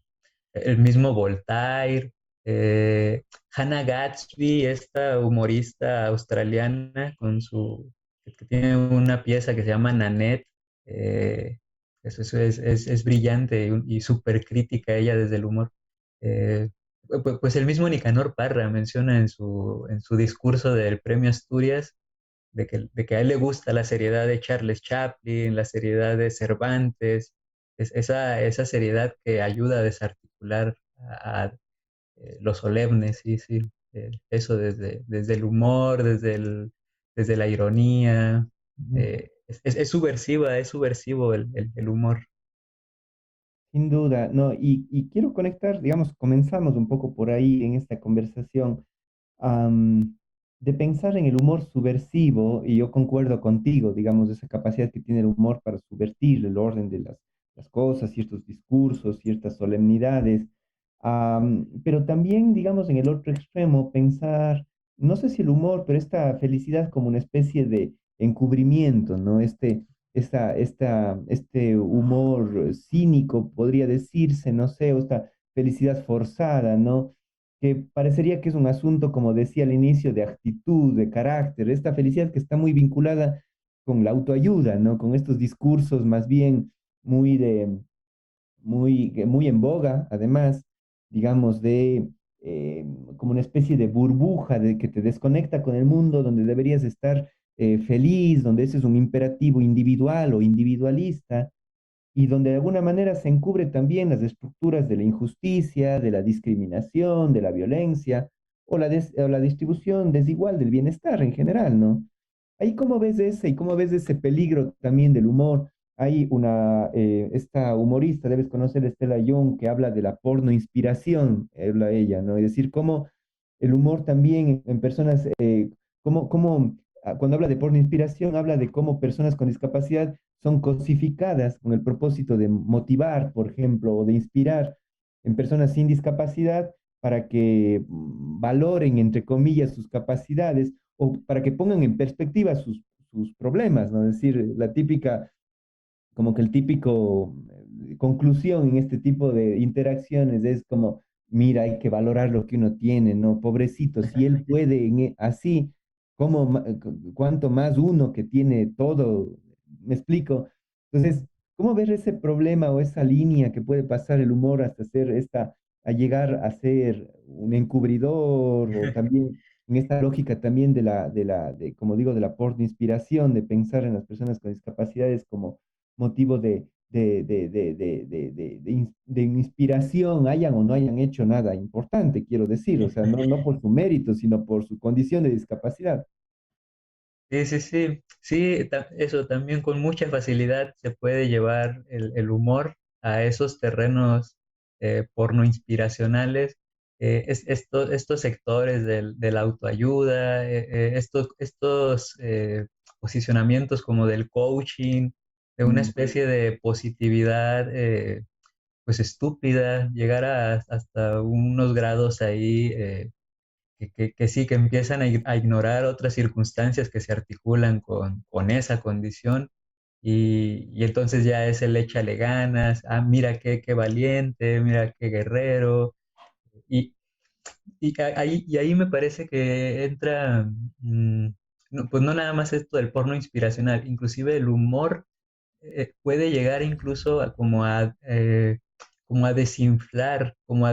el mismo Voltaire, Hannah Gadsby, esta humorista australiana que tiene una pieza que se llama Nanette. Eso es brillante y súper crítica ella desde el humor. Eh, pues el mismo Nicanor Parra menciona en su discurso del Premio Asturias de que a él le gusta la seriedad de Charles Chaplin, la seriedad de Cervantes, esa seriedad que ayuda a desarticular lo solemne, sí, sí. Eso desde el humor, desde la ironía. Ujú. Es subversiva, es subversivo el humor. Sin duda, no, y quiero conectar, digamos, comenzamos un poco por ahí en esta conversación, am, de pensar en el humor subversivo, y yo concuerdo contigo, digamos, esa capacidad que tiene el humor para subvertir el orden de las cosas, ciertos discursos, ciertas solemnidades, pero también, digamos, en el otro extremo, pensar, no sé si el humor, pero esta felicidad como una especie de encubrimiento, ¿no? Este humor cínico, podría decirse, no sé, o esta felicidad forzada, ¿no? Que parecería que es un asunto, como decía al inicio, de actitud, de carácter, esta felicidad que está muy vinculada con la autoayuda, ¿no? Con estos discursos más bien muy muy en boga, además, digamos, eh, como una especie de burbuja de que te desconecta con el mundo, donde deberías estar feliz, donde ese es un imperativo individual o individualista, y donde de alguna manera se encubre también las estructuras de la injusticia, de la discriminación, de la violencia, o la distribución desigual del bienestar en general, ¿no? Ahí cómo ves ese y cómo ves ese peligro también del humor. Hay esta humorista, debes conocer, Estela Young, que habla de la porno inspiración, habla ella, ¿no? Es decir, cómo el humor también en personas, cuando habla de porno inspiración, habla de cómo personas con discapacidad son cosificadas con el propósito de motivar, por ejemplo, o de inspirar en personas sin discapacidad para que valoren, entre comillas, sus capacidades o para que pongan en perspectiva sus problemas, ¿no? Es decir, la típica, como que el típico conclusión en este tipo de interacciones es como, mira, hay que valorar lo que uno tiene, ¿no? Pobrecito, si él puede así, ¿cómo, cuánto más uno que tiene todo? ¿Me explico? Entonces, ¿Cómo ver ese problema o esa línea que puede pasar el humor hasta ser a llegar a ser un encubridor o también en esta lógica también como digo, de la porno inspiración, de pensar en las personas con discapacidades como motivo de inspiración, hayan o no hayan hecho nada importante, quiero decir, o sea, no por su mérito, sino por su condición de discapacidad. Sí, sí, sí, sí, eso también con mucha facilidad se puede llevar el humor a esos terrenos porno inspiracionales, estos sectores de la autoayuda, estos posicionamientos como del coaching, de una especie de positividad pues estúpida, llegar hasta unos grados ahí. Que sí, que empiezan a ignorar otras circunstancias que se articulan con esa condición y entonces ya es el échale ganas, mira qué valiente, mira qué guerrero y, y ahí me parece que entra, pues no nada más esto del porno inspiracional, inclusive el humor puede llegar incluso como a desinflar, como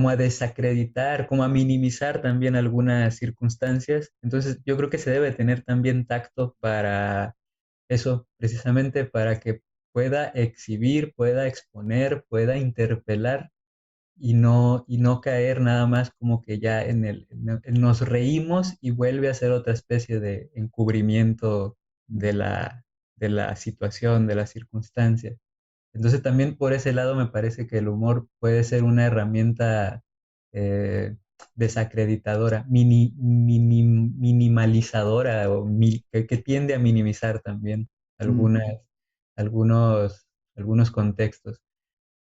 a desacreditar, como a minimizar también algunas circunstancias. Entonces, yo creo que se debe tener también tacto para eso, precisamente para que pueda exhibir, pueda exponer, pueda interpelar y no caer nada más como que ya nos reímos y vuelve a ser otra especie de encubrimiento de de la situación, de la circunstancia. Entonces también por ese lado me parece que el humor puede ser una herramienta eh, desacreditadora, minimalizadora que tiende a minimizar también algunas, algunos, algunos contextos.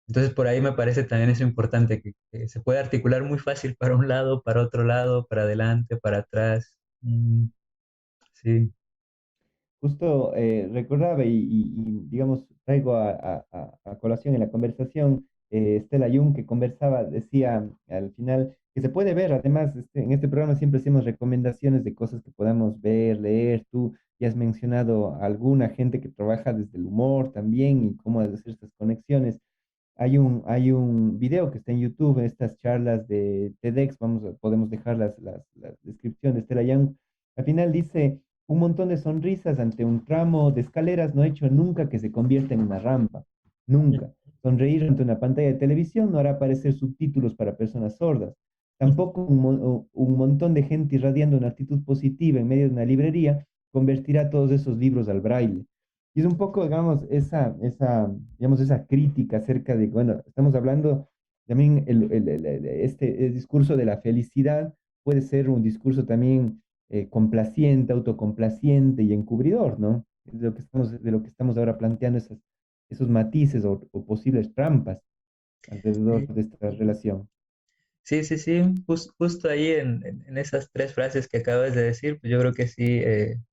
Entonces por ahí me parece también eso importante, que se puede articular muy fácil para un lado, para otro lado, para adelante, para atrás. Sí. Justo recordaba digamos, traigo a colación en la conversación Stella Jung que conversaba, decía al final que se puede ver, además en este programa siempre hacemos recomendaciones de cosas que podamos ver, leer, tú ya has mencionado a alguna gente que trabaja desde el humor también y cómo hacer estas conexiones. Hay un video que está en YouTube, estas charlas de TEDx, podemos dejar las descripciones de Stella Young. Al final dice, un montón de sonrisas ante un tramo de escaleras no ha hecho nunca que se convierta en una rampa. Nunca. Sonreír ante una pantalla de televisión no hará aparecer subtítulos para personas sordas. Tampoco un montón de gente irradiando una actitud positiva en medio de una librería convertirá todos esos libros al braille. Y es un poco, digamos, digamos, esa crítica acerca de, bueno, estamos hablando también, el discurso de la felicidad puede ser un discurso también complaciente, autocomplaciente y encubridor, ¿no? Es de lo que estamos ahora planteando, esos matices o posibles trampas alrededor Sí, de esta relación. sí, sí, sí, justo ahí en esas tres frases que acabas de decir, pues yo creo que sí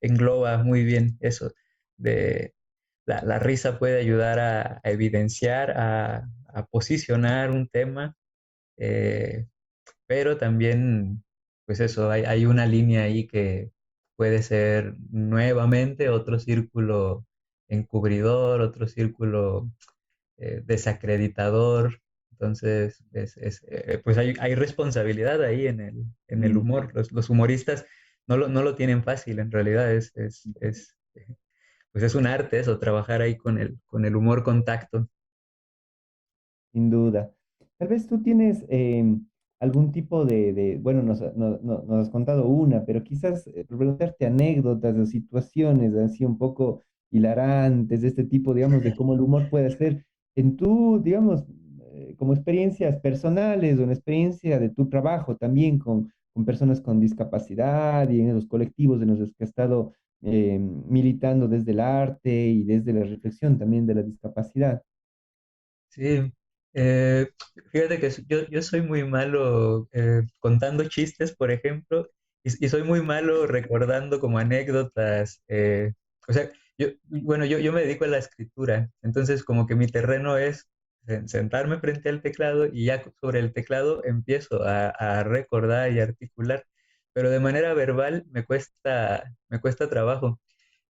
engloba muy bien eso de la risa puede ayudar a evidenciar, a posicionar un tema, eh, pero también, pues eso, hay una línea ahí que puede ser nuevamente otro círculo encubridor, otro círculo desacreditador. Entonces, pues hay responsabilidad ahí en el humor. Los humoristas no lo tienen fácil, en realidad pues es un arte eso, trabajar ahí con el humor contacto. Sin duda. Tal vez tú tienes algún tipo bueno, nos has contado una, pero quizás preguntarte anécdotas o situaciones así un poco hilarantes de este tipo, digamos, de cómo el humor puede ser en tu, digamos, como experiencias personales o en experiencia de tu trabajo también con personas con discapacidad y en los colectivos en los que has estado militando desde el arte y desde la reflexión también de la discapacidad. Sí, eh, fíjate que yo soy muy malo contando chistes, por ejemplo, y soy muy malo recordando como anécdotas. O sea, bueno, yo me dedico a la escritura, entonces como que mi terreno es sentarme frente al teclado y ya sobre el teclado empiezo a recordar y articular, pero de manera verbal me cuesta trabajo.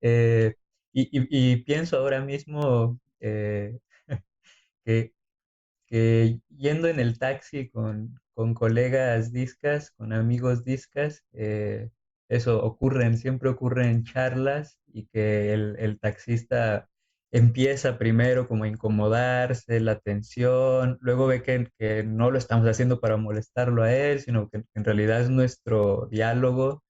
Eh, y pienso ahora mismo que, que yendo en el taxi con colegas discas, con amigos discas, eso siempre ocurren charlas y que el taxista empieza primero como a incomodarse, la tensión, luego ve que no lo estamos haciendo para molestarlo a él, sino que en realidad es nuestro diálogo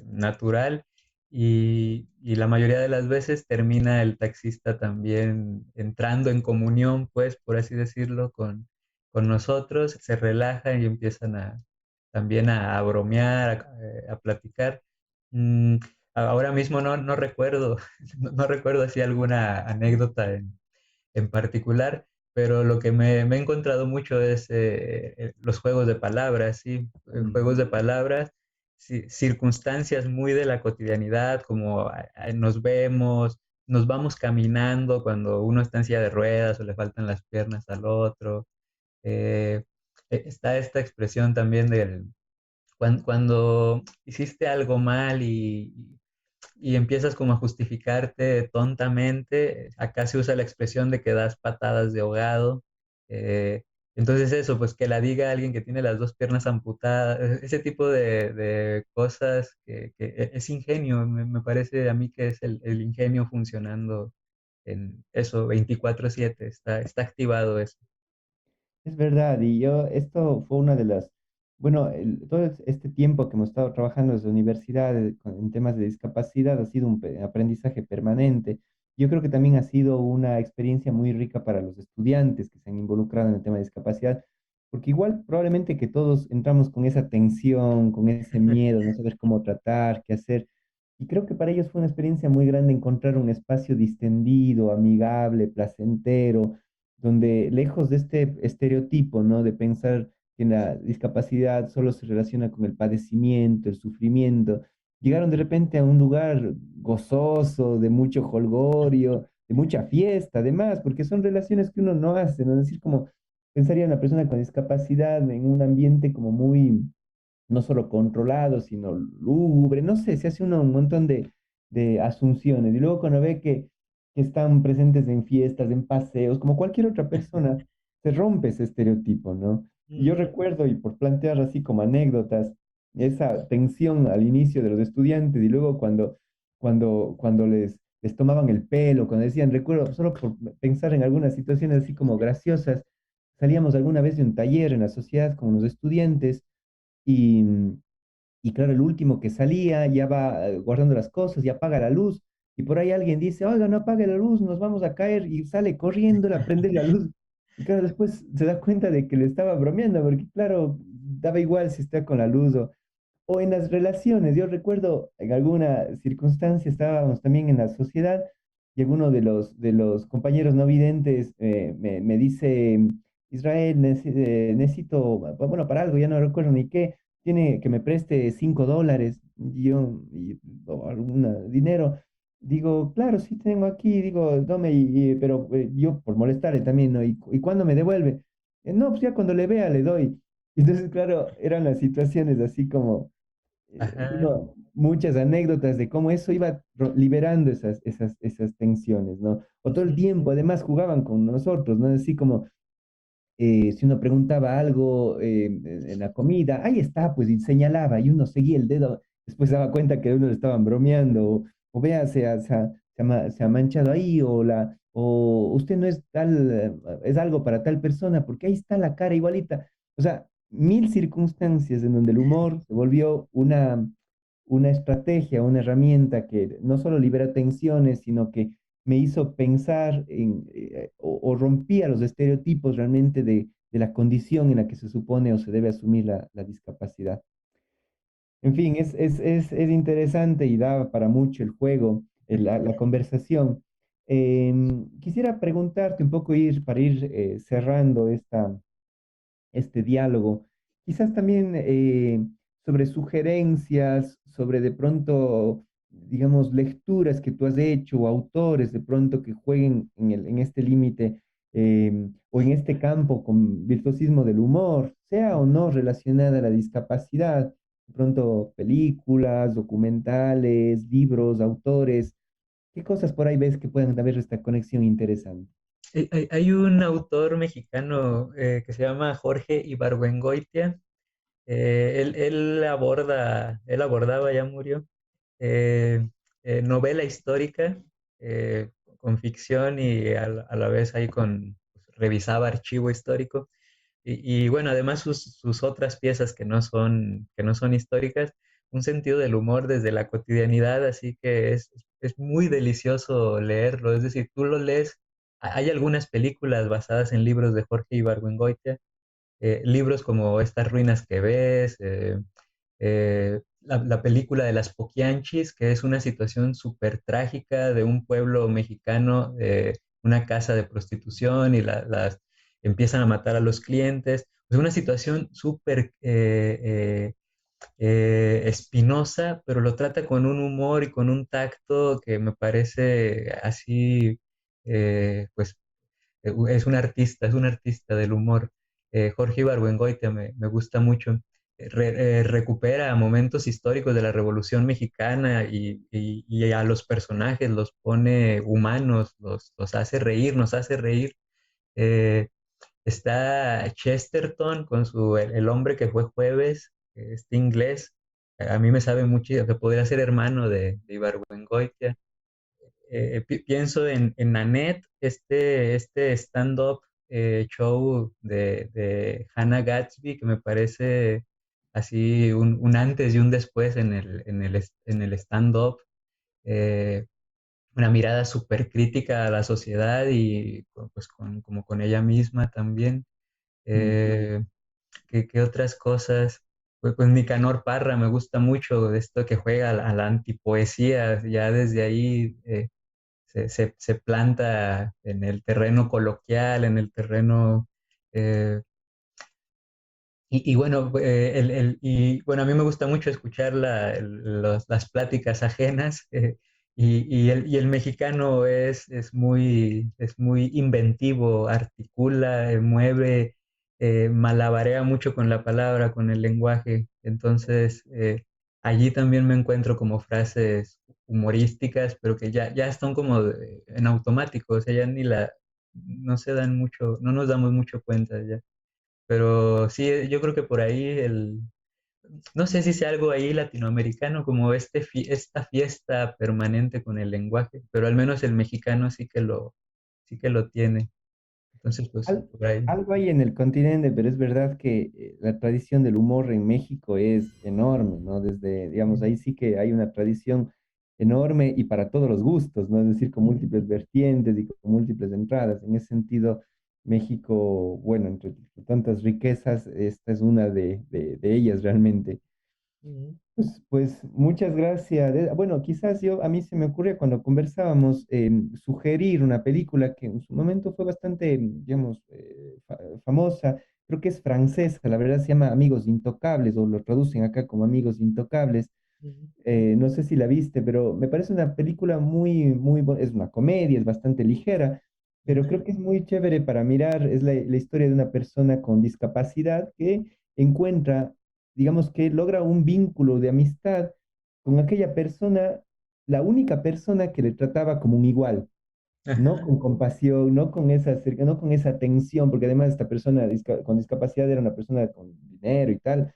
natural y la mayoría de las veces termina el taxista también entrando en comunión, pues, por así decirlo, con nosotros, se relajan y empiezan también a bromear, a platicar. Mm, Ahora mismo no recuerdo, no recuerdo así alguna anécdota en particular, pero lo que me he encontrado mucho es los juegos de palabras, ¿sí? Juegos de palabras, circunstancias muy de la cotidianidad, como nos vemos, nos vamos caminando cuando uno está en silla de ruedas o le faltan las piernas al otro. Eh, Está esta expresión también del cuando hiciste algo mal y empiezas como a justificarte tontamente. Acá se usa la expresión de que das patadas de ahogado. eh, entonces eso, pues que la diga alguien que tiene las dos piernas amputadas, ese tipo de cosas que es ingenio, me parece a mí que es el ingenio funcionando en eso 24/7, está activado eso. Es verdad, y esto fue una de las, bueno, este tiempo que hemos estado trabajando desde la universidad en temas de discapacidad ha sido un aprendizaje permanente. Yo creo que también ha sido una experiencia muy rica para los estudiantes que se han involucrado en el tema de discapacidad, porque igual probablemente que todos entramos con esa tensión, con ese miedo, no saber cómo tratar, qué hacer. Y creo que para ellos fue una experiencia muy grande encontrar un espacio distendido, amigable, placentero, donde lejos de este estereotipo, ¿no? De pensar que la discapacidad solo se relaciona con el padecimiento, el sufrimiento, llegaron de repente a un lugar gozoso, de mucho jolgorio, de mucha fiesta, además, porque son relaciones que uno no hace, ¿no? Es decir, como pensaría una persona con discapacidad en un ambiente como muy, no solo controlado, sino lúgubre, no sé, se hace uno un montón de asunciones. Y luego cuando ve que están presentes en fiestas, en paseos, como cualquier otra persona, se rompe ese estereotipo, ¿no? Y yo Mm. recuerdo, y por plantear así como anécdotas, esa tensión al inicio de los estudiantes y luego cuando les tomaban el pelo, cuando decían, recuerdo, solo por pensar en algunas situaciones así como graciosas, salíamos alguna vez de un taller en la sociedad con los estudiantes y, y claro, el último que salía ya va guardando las cosas y apaga la luz. Y por ahí alguien dice, oiga, no apague la luz, nos vamos a caer. Y sale corriendo a prender la luz. Y claro, después se da cuenta de que le estaba bromeando, porque claro, daba igual si está con la luz o en las relaciones. Yo recuerdo en alguna circunstancia estábamos también en la sociedad y alguno de los compañeros no videntes me dice, Israel, necesito, bueno, para algo, ya no recuerdo ni qué, tiene que me preste $5 o algún dinero. Digo, claro, sí tengo aquí, digo, tome, pero yo por molestarle también, ¿no? ¿Y cuándo me devuelve? No, pues ya cuando le vea le doy. Entonces, claro, eran las situaciones así como Ajá. bueno, muchas anécdotas de cómo eso iba liberando esas tensiones, ¿no? O todo el Ujú. tiempo, además, jugaban con nosotros, ¿no? Así como si uno preguntaba algo en la comida, ahí está, pues, y señalaba, y uno seguía el dedo, después se daba cuenta que uno le estaban bromeando, o vea, se ha manchado ahí, o usted no es tal, es algo para tal persona, porque ahí está la cara igualita. O sea, mil circunstancias en donde el humor se volvió una estrategia, una herramienta que no solo libera tensiones, sino que me hizo pensar o rompía los estereotipos realmente de la condición en la que se supone o se debe asumir la discapacidad. En fin, es interesante y da para mucho el juego, la conversación. Quisiera preguntarte un poco, para ir cerrando este diálogo. Quizás también sobre sugerencias, sobre de pronto, digamos, lecturas que tú has hecho o autores de pronto que jueguen en este límite o en este campo con virtuosismo del humor, sea o no relacionada a la discapacidad, de pronto películas, documentales, libros, autores. ¿Qué cosas por ahí ves que pueden haber esta conexión interesante? Hay un autor mexicano que se llama Jorge Ibargüengoitia. Él abordaba, ya murió, eh, novela histórica con ficción y a la vez ahí revisaba archivo histórico. Y bueno, además sus otras piezas que no son históricas, un sentido del humor desde la cotidianidad, así que es muy delicioso leerlo. Es decir, tú lo lees, hay algunas películas basadas en libros de Jorge Ibargüengoitia, libros como Estas ruinas que ves, la película de las Poquianchis, que es una situación súper trágica de un pueblo mexicano, una casa de prostitución y las empiezan a matar a los clientes. Es una situación súper espinosa, pero lo trata con un humor y con un tacto que me parece así, pues es un artista del humor. Jorge Ibargüengoitia me gusta mucho. Recupera momentos históricos de la Revolución Mexicana y a los personajes los pone humanos, los hace reír, nos hace reír. Eh, Está Chesterton con el hombre que fue jueves, este inglés. A mí me sabe mucho que podría ser hermano de Ibargüengoitia. Pienso en Nanette, este stand-up show de Hannah Gatsby, que me parece así un antes y un después en el stand-up. eh, una mirada súper crítica a la sociedad y pues como con ella misma también. Mm. Eh, ¿Qué otras cosas? Pues Nicanor Parra me gusta mucho de esto que juega a la antipoesía, ya desde ahí se planta en el terreno coloquial, en el terreno... eh, y bueno, y bueno, a mí me gusta mucho escuchar las pláticas ajenas y el mexicano es muy inventivo, articula, mueve, malabarea mucho con la palabra, con el lenguaje. Entonces, allí también me encuentro como frases humorísticas, pero que ya están como en automático, o sea, ya no se dan mucho, no nos damos mucho cuenta ya. Pero sí, yo creo que por ahí no sé si sea algo ahí latinoamericano, como esta fiesta permanente con el lenguaje, pero al menos el mexicano sí que lo tiene. Entonces, pues, Al- por ahí. Algo hay en el continente, pero es verdad que la tradición del humor en México es enorme, ¿no? Desde, digamos, ahí sí que hay una tradición enorme y para todos los gustos, ¿no? Es decir, con múltiples vertientes y con múltiples entradas. En ese sentido, México, bueno, entre tantas riquezas, esta es una de ellas realmente. Ujú. Pues muchas gracias. Bueno, quizás a mí se me ocurre cuando conversábamos sugerir una película que en su momento fue bastante, digamos, famosa, creo que es francesa, la verdad se llama Amigos Intocables o lo traducen acá como Amigos Intocables. Ujú. No sé si la viste, pero me parece una película es una comedia, es bastante ligera, pero creo que es muy chévere para mirar. Es la historia de una persona con discapacidad que encuentra, digamos que logra un vínculo de amistad con aquella persona, la única persona que le trataba como un igual, no Ajá. con compasión, no con esa atención, porque además esta persona con discapacidad era una persona con dinero y tal,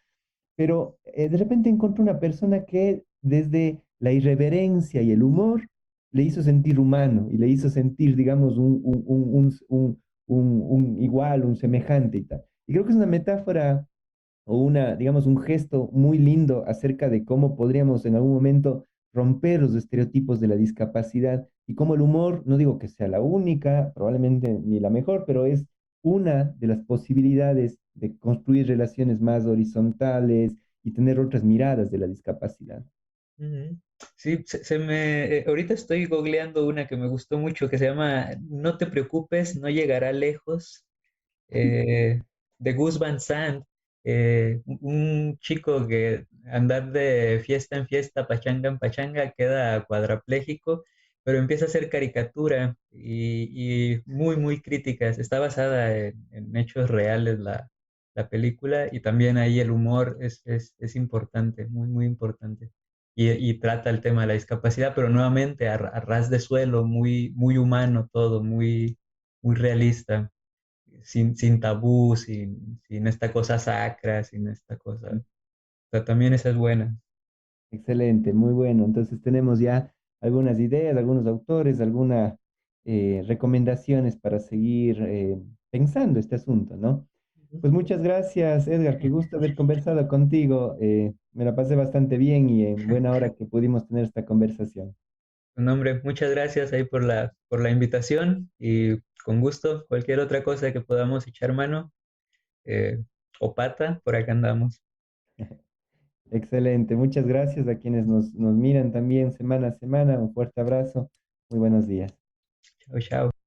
pero de repente encontró una persona que desde la irreverencia y el humor le hizo sentir humano y le hizo sentir, digamos, un igual, un semejante y tal. Y creo que es una metáfora o digamos, un gesto muy lindo acerca de cómo podríamos en algún momento romper los estereotipos de la discapacidad y cómo el humor, no digo que sea la única, probablemente ni la mejor, pero es una de las posibilidades de construir relaciones más horizontales y tener otras miradas de la discapacidad. Ujú. Sí, ahorita estoy googleando una que me gustó mucho que se llama No te preocupes, no llegará lejos, eh, de Gus Van Sant, un chico que andar de fiesta en fiesta, pachanga en pachanga, queda cuadrapléjico, pero empieza a hacer caricatura y muy críticas. Está basada en hechos reales la película y también ahí el humor es importante, muy importante. y trata el tema de la discapacidad, pero nuevamente a ras de suelo, muy, muy humano todo, muy, muy realista, sin tabú, sin esta cosa sacra, sin esta cosa. O sea, también esa es buena. Excelente, muy bueno. Entonces tenemos ya algunas ideas, algunos autores, algunas recomendaciones para seguir pensando este asunto, ¿no? Pues muchas gracias, Edgar. Qué gusto haber conversado contigo. Me la pasé bastante bien y en buena hora que pudimos tener esta conversación. No, hombre, muchas gracias ahí por la invitación y con gusto, cualquier otra cosa que podamos echar mano eh, o pata, por acá andamos. Excelente, muchas gracias a quienes nos miran también semana a semana. Un fuerte abrazo. Muy buenos días. Chao, chao.